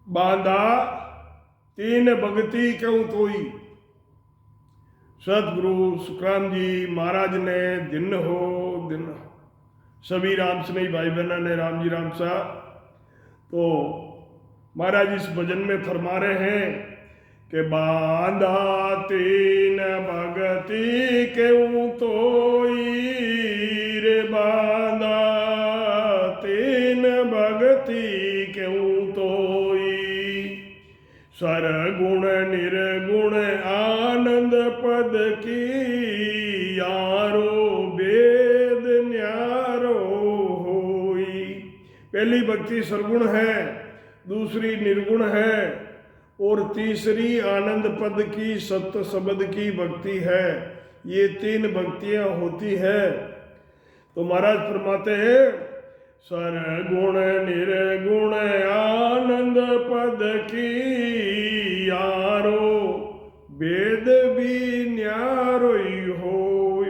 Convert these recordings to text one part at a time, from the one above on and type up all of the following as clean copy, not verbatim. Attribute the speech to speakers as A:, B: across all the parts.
A: बांधा तीन भगती क्यों तोई। सतगुरु सुखराम जी महाराज ने दिन हो सभी राम स्नेही भाई बहना ने राम जी राम सा। तो महाराज इस भजन में फरमा रहे हैं कि बांधा तीन भगती क्यों तोई रे, बांधा तीन भगती क्यों तोई। सरगुण निर्गुण आनंद पद की यारो वेद न्यारो होई। पहली भक्ति सरगुण है, दूसरी निर्गुण है और तीसरी आनंद पद की सत्य शब्द की भक्ति है। ये तीन भक्तियां होती है। तो महाराज फरमाते हैं सरगुण निर्गुण आनंद पद की यारो वेद भी न्यारो हो।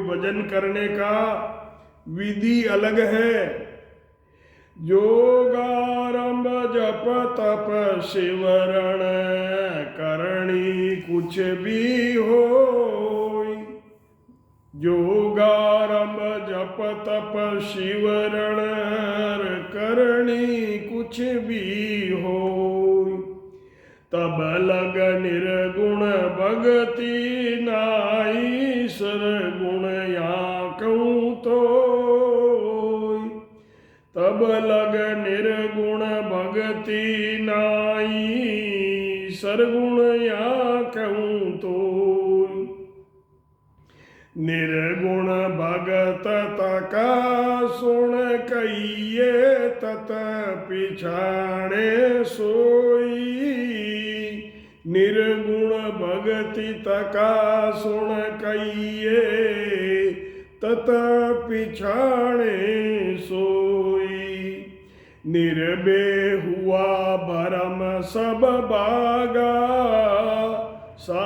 A: भजन करने का विधि अलग है। जोगारंभ जप तप शिवरण करणी कुछ भी हो। जोगारंभ जप तप शिवरण करणी कुछ भी हो। तब लग निर्गुण भगति नाई सरगुण या कहूँ तो। तब लग निर्गुण भगति नाई सरगुण या कहूँ तो। निर्गुण भगत तका सुन कहिए तत पिछाड़े सोई। निर्गुण भगति तका सुन कहिए तत पिछाड़े सोई। निर्बे हुआ भरम सब बागा सा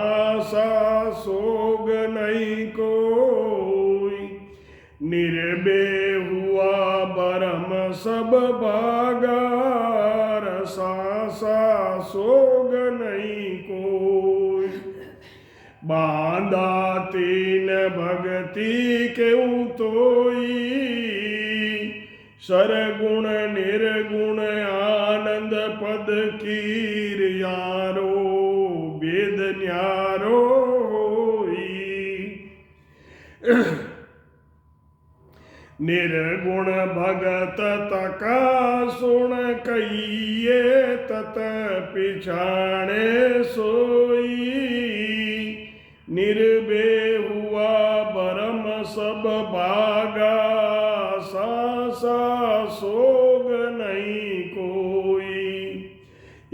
A: सोग नहीं कोई। निर्बे हुआ भरम सब बागा सा सोग नहीं कोई। बांधा तीन भगति क्यों तोई। सरगुण निर्गुण आनंद पद कीर यारो वेद न्यारो होई। निर्गुण भगत तका सुन कहिए तत पिछाड़े सोई। निर्बे हुआ भरम सब भागा सा सोग नहीं कोई।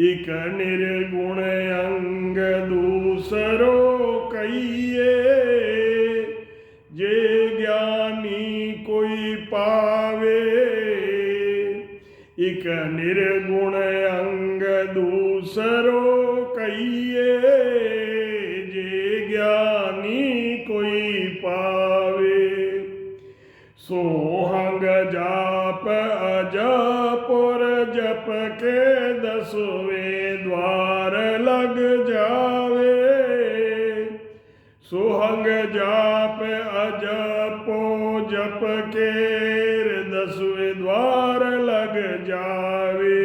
A: एक निर्गुण अंग दूसरो कहिए जे ज्ञानी कोई पावे। एक निर्गुण अंग दूसरो कहिए जे ज्ञानी कोई पावे। सोहंग जाप अजप और जप के दसवें द्वार लग जावे। सोहंग जाप अजपो जप के दसवें द्वार लग जावे।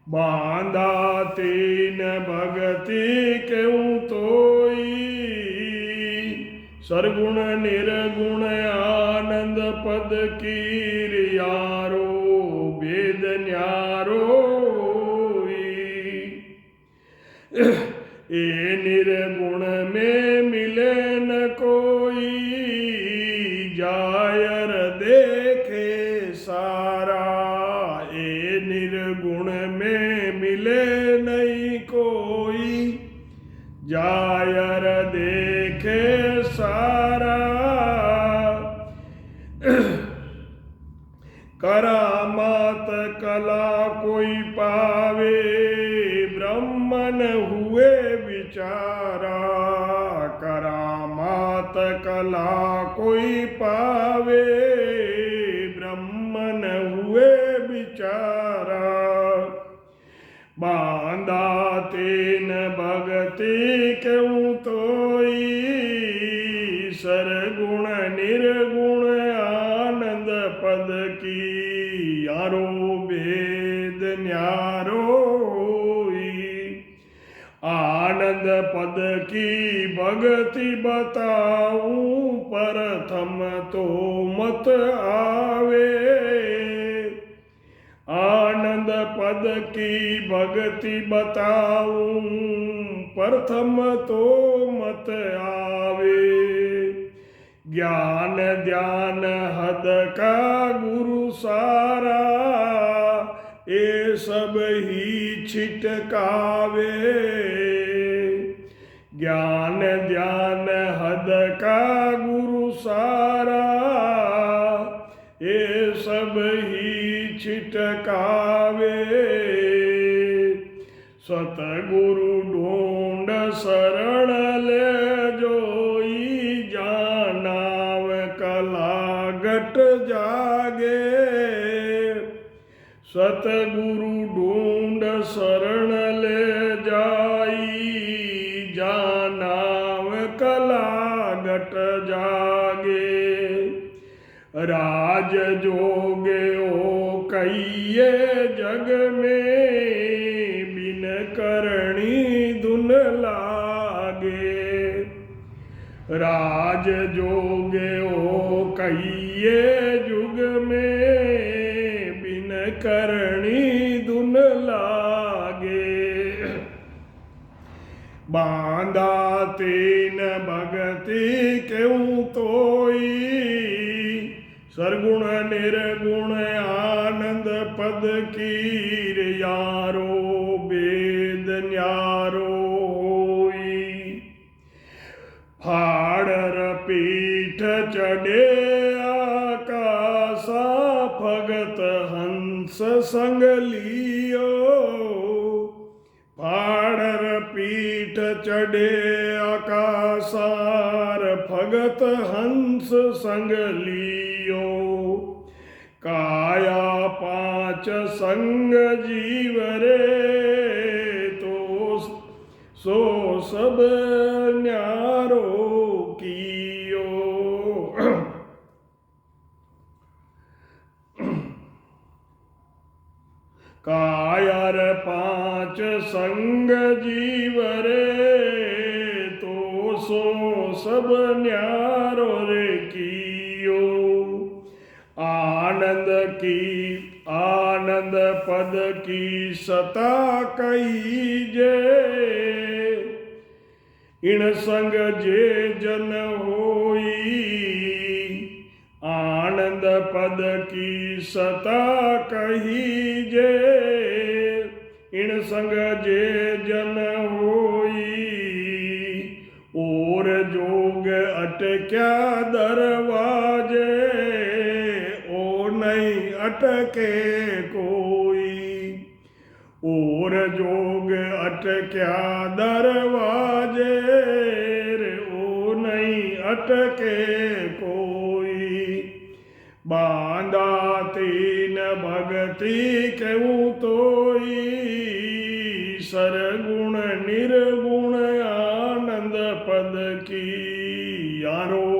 A: बांधा तीन भगति क्यों तोई। सरगुण निर्गुण आनंद पद कीर यारो वेद न्यारो। ए निर्गुण में मिले न कोई जायर देखे सारा। ए निर्गुण में मिले नहीं कोई जायर देखे सारा। करामात कला कोई पावे ब्रह्मन हुए विचारा। करामात कला कोई पावे ब्रह्मन हुए विचारा। बांधा तेन भगति क्यों तोई, सरगुण निर्गुण आनंद पद की, यारो वेद न्यारो आनंद पद की भगति बताऊं, प्रथम तो मत आवे। आनंद पद की भक्ति बताऊं, प्रथम तो मत आवे। ज्ञान ध्यान हद का गुरु सारा, ये सब ही छिटकावे। ज्ञान ध्यान हद का गुरु सारा, ये सब ही छिटकावे। सतगुरु ढूंढ शरण ले जोई, जानाव कला घट जागे। सतगुरु ढूंढ शरण ले जाई, जानाव कला घट जागे। राज जोगे ओ कहिए जग में, बिन करणी धुन लागे। राज जोगे ओ कहिए जुग में, बिन करणी धुन लागे। बांधा तेन भगति क्यों तोई, सरगुण निर्गुण आनंद पद कीर, यारो वेद न्यारो होई। फाड़र पीठ चढ़े आकाशा, भगत हंस संग लियो। फाड़र पीठ चढ़े आकाशार, भगत हंस संग लियो। काया पांच संग जीव रे, तो सो सब न्यारो कियो। कायर पांच संग जीव रे, तो सो सब न्यारो रे कियो। आनंद पद की सता कहीजे, इन संग जे जन होई। आनंद पद की सता कहीजे, इन संग जे जन होई। और जोग अटक्या दरवाजे, ओ नहीं अटके कोई। और जोग अटक्या दरवाजे, ओ नहीं अटके कोई। बांधा तीन भगति क्यों तोई, सरगुण निर्गुण आनंद पद की, यारो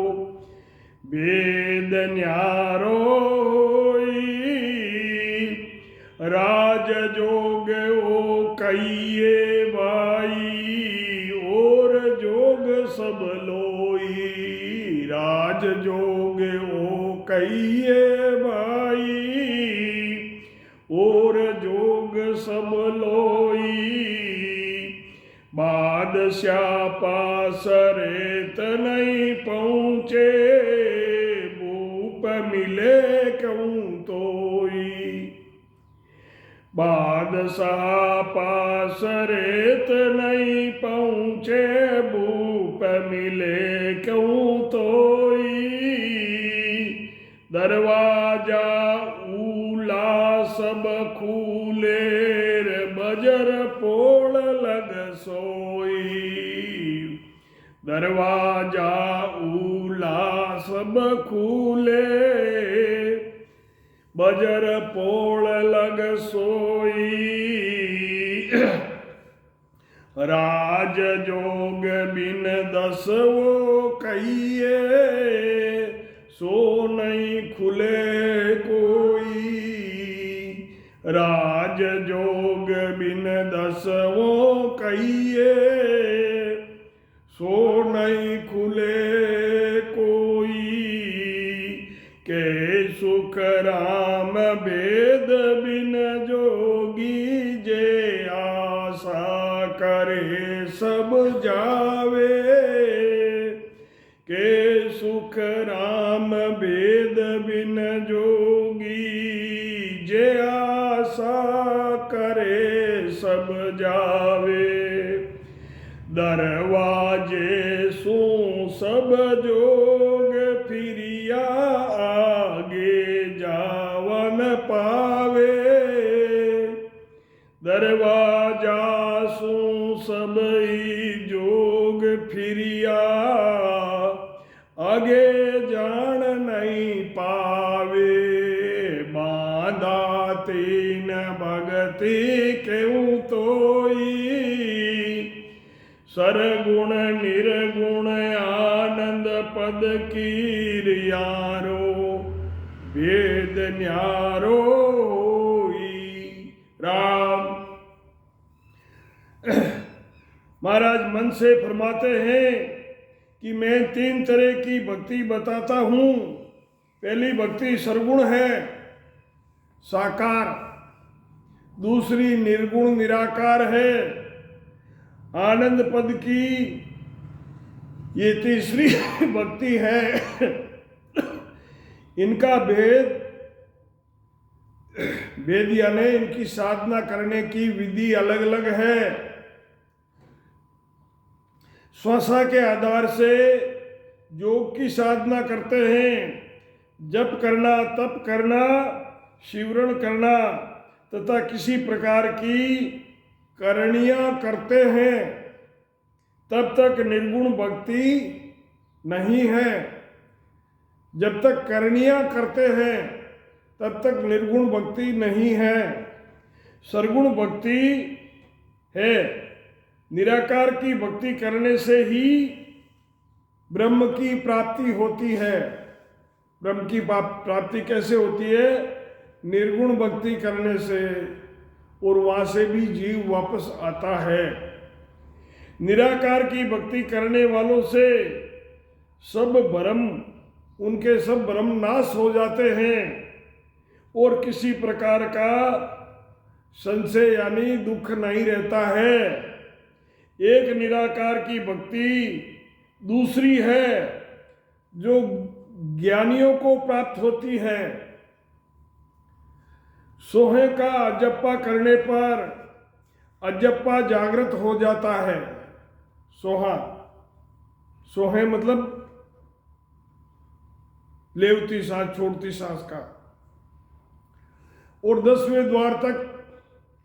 A: वेद न्यारो होई। राज जोग ओ कहिए भाई, और जोग सब लोई। राज जोग ओ कहिए भाई, और जोग सब लोई। बादशाह पास रेत नहीं पहुँचे, भूप मिले क्यों तोई। बादशाह पास रेत नहीं पहुँचे, भूप मिले क्यों तोई। दरवाजा ऊला सब खूले, बजर पोड़ लग सोई। दरवाजा ऊला सब खूले, बजर पोड़ लग सोई। राज जोग बिन दस वो कहिए, सो नहीं खुले कोई। राज जोग बिन दस वो कहिए, सो नहीं खुले कोई। के सुख राम वेद बिन जोगी, जे आशा करे सब जावे। के सुख राम वेद बिन जोगी, जे आशा करे सब जावे। दरवाजे सो सब जोग फिरिया, आगे जावन पावे। दरवाजा सो सब ही जोग फिरिया, आगे जान नहीं पावे। बांधा तीन भगति क्यों तोई, सरगुण निर्गुण आनंद पद कीरियारो, वेद न्यारो होई। राम महाराज मन से फरमाते हैं कि मैं 3 तरह की भक्ति बताता हूँ। पहली भक्ति सरगुण है, साकार। दूसरी निर्गुण निराकार है, आनंद पद की। ये तीसरी भक्ति है। इनका भेद यानी इनकी साधना करने की विधि अलग अलग है। श्वासा के आधार से योग की साधना करते हैं, जप करना, तप करना, शिवरण करना तथा किसी प्रकार की करणियां करते हैं, तब तक निर्गुण भक्ति नहीं है। जब तक करणियां करते हैं तब तक निर्गुण भक्ति नहीं है। सरगुण भक्ति है। निराकार की भक्ति करने से ही ब्रह्म की प्राप्ति होती है। ब्रह्म की प्राप्ति कैसे होती है? निर्गुण भक्ति करने से, और वहाँ से भी जीव वापस आता है। निराकार की भक्ति करने वालों से सब भ्रम, उनके सब भ्रम नाश हो जाते हैं और किसी प्रकार का संशय यानी दुख नहीं रहता है। एक निराकार की भक्ति दूसरी है जो ज्ञानियों को प्राप्त होती है। सोहे का अजप्पा करने पर अजप्पा जागृत हो जाता है। सोहा, सोहे मतलब लेवती सांस छोड़ती सांस का, और 10वें द्वार तक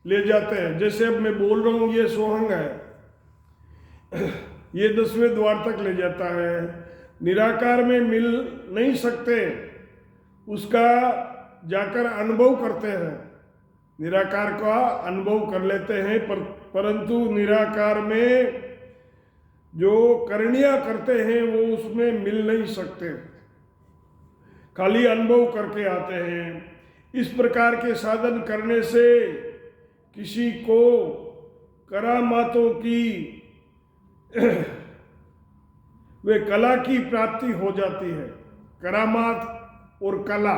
A: ले जाते हैं। जैसे अब मैं बोल रहा हूं, ये सोहंग है, ये 10वें द्वार तक ले जाता है। निराकार में मिल नहीं सकते, उसका जाकर अनुभव करते हैं, निराकार का अनुभव कर लेते हैं। परंतु निराकार में जो करणियां करते हैं वो उसमें मिल नहीं सकते, खाली अनुभव करके आते हैं। इस प्रकार के साधन करने से किसी को करामातों की वे कला की प्राप्ति हो जाती है। करामात और कला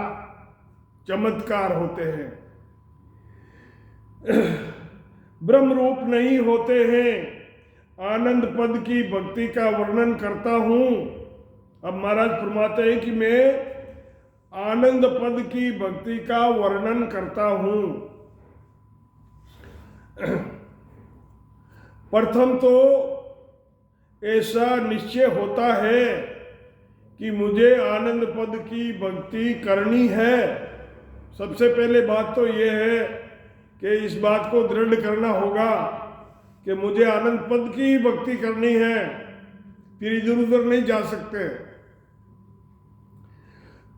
A: चमत्कार होते हैं, ब्रह्म रूप नहीं होते हैं। आनंद पद की भक्ति का वर्णन करता हूं। अब महाराज फरमाते हैं कि मैं आनंद पद की भक्ति का वर्णन करता हूं। प्रथम तो ऐसा निश्चय होता है कि मुझे आनंद पद की भक्ति करनी है। सबसे पहले बात तो यह है कि इस बात को दृढ़ करना होगा कि मुझे आनंद पद की भक्ति करनी है, फिर इधर उधर नहीं जा सकते।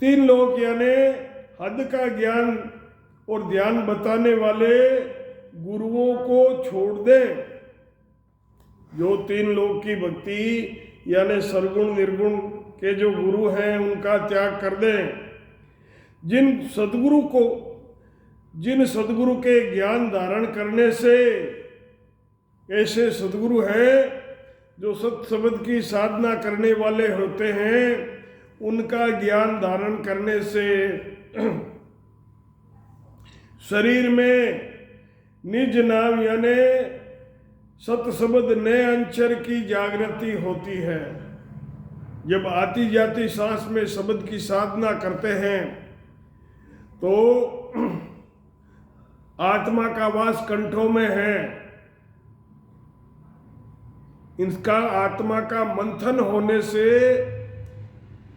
A: 3 लोग यानी हद का ज्ञान और ध्यान बताने वाले गुरुओं को छोड़ दे जो 3 लोक की भक्ति यानी सरगुण निर्गुण के जो गुरु हैं उनका त्याग कर दें। जिन सदगुरु के ज्ञान धारण करने से, ऐसे सदगुरु हैं जो सत शब्द की साधना करने वाले होते हैं, उनका ज्ञान धारण करने से शरीर में निज नाम यानी सत शब्द नए अंचर की जागृति होती है। जब आती जाती सांस में शब्द की साधना करते हैं तो आत्मा का वास कंठों में है। इसका आत्मा का मंथन होने से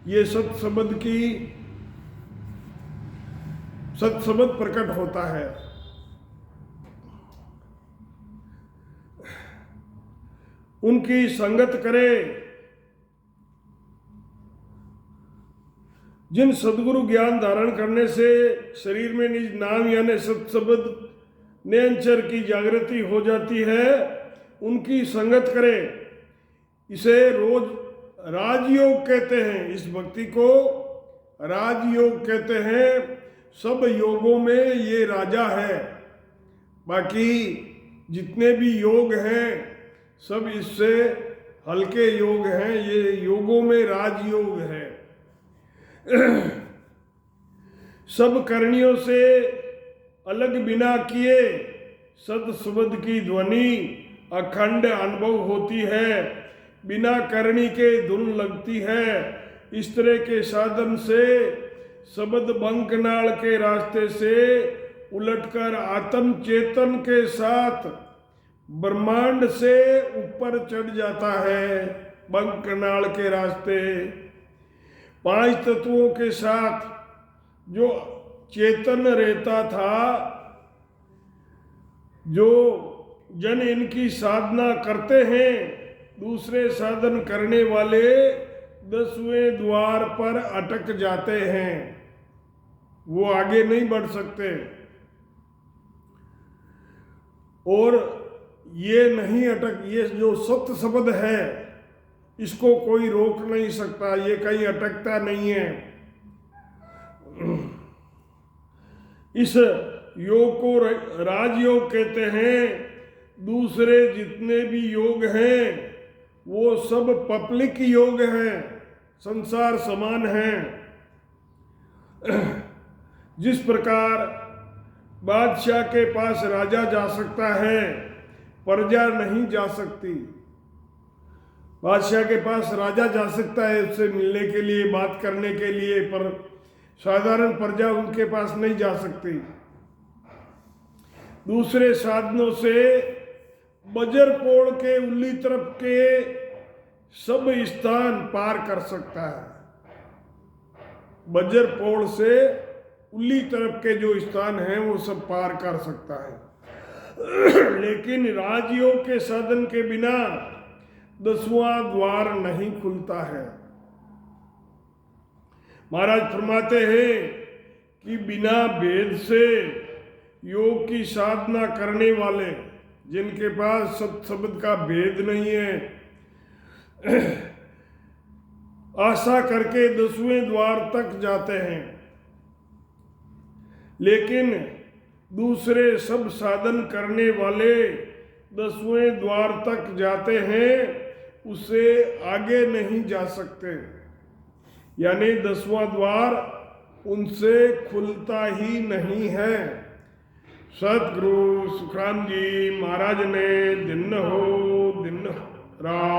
A: ये सत शब्द प्रकट होता है। उनकी संगत करे। जिन सदगुरु ज्ञान धारण करने से शरीर में निज नाम यानी सत शब्द निरंतर की जागृति हो जाती है, उनकी संगत करे। इसे रोज राजयोग कहते हैं। इस भक्ति को राजयोग कहते हैं। सब योगों में ये राजा है। बाकी जितने भी योग हैं सब इससे हल्के योग हैं। ये योगों में राजयोग है। सब करणियों से अलग बिना किए सत शब्द की ध्वनि अखंड अनुभव होती है। बिना करणी के धुन लगती है। इस तरह के साधन से शब्द बंकनाल के रास्ते से उलटकर आत्म चेतन के साथ ब्रह्मांड से ऊपर चढ़ जाता है। बंकनाल के रास्ते 5 तत्वों के साथ जो चेतन रहता था, जो जन इनकी साधना करते हैं, दूसरे साधन करने वाले 10वें द्वार पर अटक जाते हैं। वो आगे नहीं बढ़ सकते। और ये जो सत्य शब्द है इसको कोई रोक नहीं सकता। ये कहीं अटकता नहीं है। इस योग को राजयोग कहते हैं। दूसरे जितने भी योग हैं वो सब पब्लिक योग हैं, संसार समान हैं। जिस प्रकार बादशाह के पास राजा जा सकता है, प्रजा नहीं जा सकती। बादशाह के पास राजा जा सकता है उससे मिलने के लिए, बात करने के लिए, पर साधारण प्रजा उनके पास नहीं जा सकती। दूसरे साधनों से बजर पोड़ के उल्ली तरफ के सब स्थान पार कर सकता है। बजर पोड़ से उल्ली तरफ के जो स्थान हैं वो सब पार कर सकता है। लेकिन राजयोग के साधन के बिना 10वां द्वार नहीं खुलता है। महाराज फरमाते हैं कि बिना भेद से योग की साधना करने वाले, जिनके पास सत शब्द का भेद नहीं है, आशा करके 10वें द्वार तक जाते हैं। लेकिन दूसरे सब साधन करने वाले 10वें द्वार तक जाते हैं, उससे आगे नहीं जा सकते। यानी 10वां द्वार उनसे खुलता ही नहीं है। सतगुरु सुखराम जी महाराज ने दिन हो राम